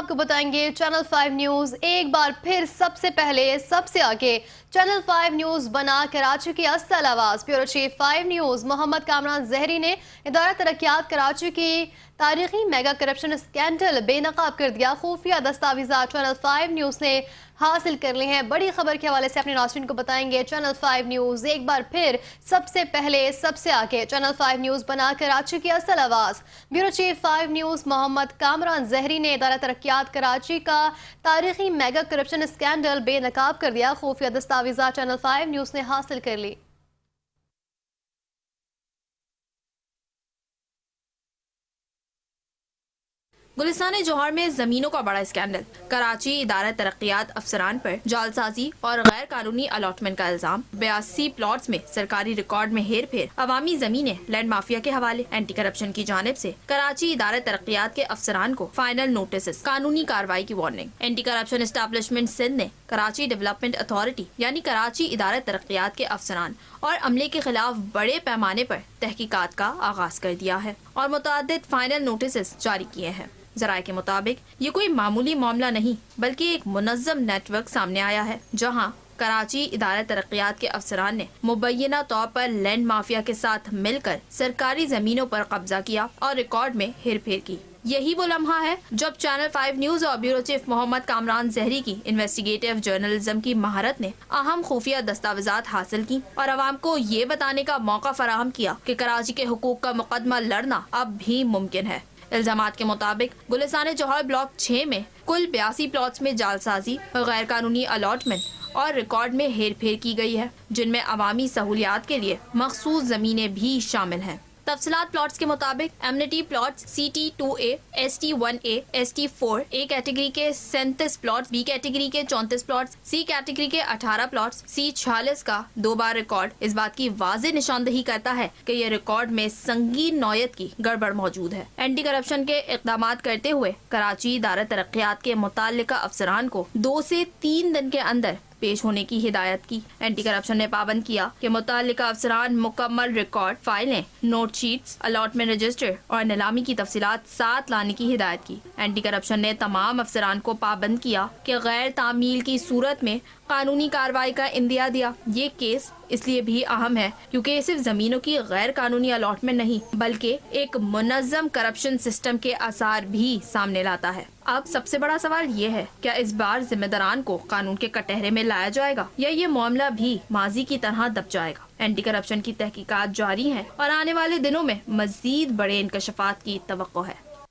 आपको बताएंगे channel 5 news एक बार फिर सबसे पहले सबसे आगे। चैनल 5 न्यूज बना कराची की असल आवाज। Bureau chief 5 news Mohammad Kamran Zehri ने इदारा तरक्यात कराची की तारीखी मेगा करप्शन स्कैंडल बेनकाब कर दिया। खुफिया दस्तावेजात चैनल 5 न्यूज ने हासिल कर ली हैं। बड़ी खबर के हवाले से अपने नाज़रीन को बताएंगे चैनल 5 न्यूज एक बार फिर सबसे पहले सबसे आगे। चैनल 5 न्यूज बना कराची की असल आवाज। Bureau chief 5 news Mohammad Kamran Zehri ने इदारा तरक्यात कराची का तारीखी मेगा करप्शन स्कैंडल बेनकाब कर दिया। खुफिया दस्तावेजात चैनल 5 न्यूज ने हासिल कर ली। गुलिस्तान जौहर में जमीनों का बड़ा स्कैंडल। कराची इदारा तरक्यात अफसरान पर जालसाजी और गैर कानूनी अलॉटमेंट का इल्जाम। 82 प्लॉट्स में सरकारी रिकॉर्ड में हेर फेर, अवामी जमीनें लैंड माफिया के हवाले। एंटी करप्शन की जानिब से कराची इदारा तरक्यात के अफसरान को फाइनल नोटिस, कानूनी कार्रवाई की warning. Anti corruption establishment Sindh ने कराची डेवलपमेंट अथॉरिटी यानी कराची इदारा तरक्यात के अफसरान और अमले के खिलाफ बड़े पैमाने पर तहकीकात का आगाज कर दिया है और मुतअद्दिद फाइनल नोटिस जारी किए हैं। जराये के मुताबिक ये कोई मामूली मामला नहीं बल्कि एक मुनज़्ज़म नेटवर्क सामने आया है, जहां कराची इदारा तरक्यात के अफसरान ने मुबैना तौर पर लैंड माफिया के साथ मिलकर सरकारी जमीनों पर कब्जा किया और रिकॉर्ड में हेर फेर की। यही वो लम्हा है जब चैनल 5 न्यूज और ब्यूरो चीफ मोहम्मद कामरान जहरी की इन्वेस्टिगेटिव जर्नलिज्म की महारत ने अहम खुफिया दस्तावेजात हासिल की और अवाम को ये बताने का मौका फराहम किया कि कराची के हुकूक का मुकदमा लड़ना अब भी मुमकिन है। इल्जामात के मुताबिक गुलिस्तान जौहर ब्लॉक 6 में कुल 82 प्लॉट्स में जालसाजी और गैर कानूनी अलॉटमेंट और रिकॉर्ड में हेर फेर की गई है, जिनमें अवामी सहूलियात के लिए मखसूस जमीनें भी शामिल हैं। तफसीलात प्लॉट्स के मुताबिक एमनिटी plots CT2A, ST1A, ST4 A category के 37 प्लॉट्स, B कैटेगरी के 34 प्लॉट्स, C कैटेगरी के 18 प्लॉट्स, C46 का 2 बार रिकॉर्ड इस बात की वाज़ेह निशानदही करता है कि ये रिकॉर्ड में संगीन नौयत की गड़बड़ मौजूद है। एंटी करप्शन के इक़दामात करते हुए कराची इदारा तरक्यात के मुताल्लिका अफसरान को 2 से 3 दिन के अंदर पेश होने की हिदायत की। एंटी करप्शन ने पाबंद किया कि मुताल्लिका अफसरान मुकम्मल रिकॉर्ड, फाइलें, नोट शीट्स, अलॉटमेंट रजिस्टर और नीलामी की तफसीलात साथ लाने की हिदायत की। एंटी करप्शन ने तमाम अफसरान को पाबंद किया कि गैर तामील की सूरत में कानूनी कार्रवाई का इंदिया दिया। ये केस इसलिए भी अहम है क्योंकि ये सिर्फ जमीनों की गैर कानूनी अलॉटमेंट नहीं बल्कि एक मुनज़्ज़म करप्शन सिस्टम के आसार भी सामने लाता है। अब सबसे बड़ा सवाल ये है, क्या इस बार जिम्मेदारान को कानून के कटहरे में लाया जाएगा या ये मामला भी माजी की तरह दब जाएगा? एंटी करप्शन की तहकीकात जारी है और आने वाले दिनों में मजीद बड़े इंकशाफात की तवक्को है।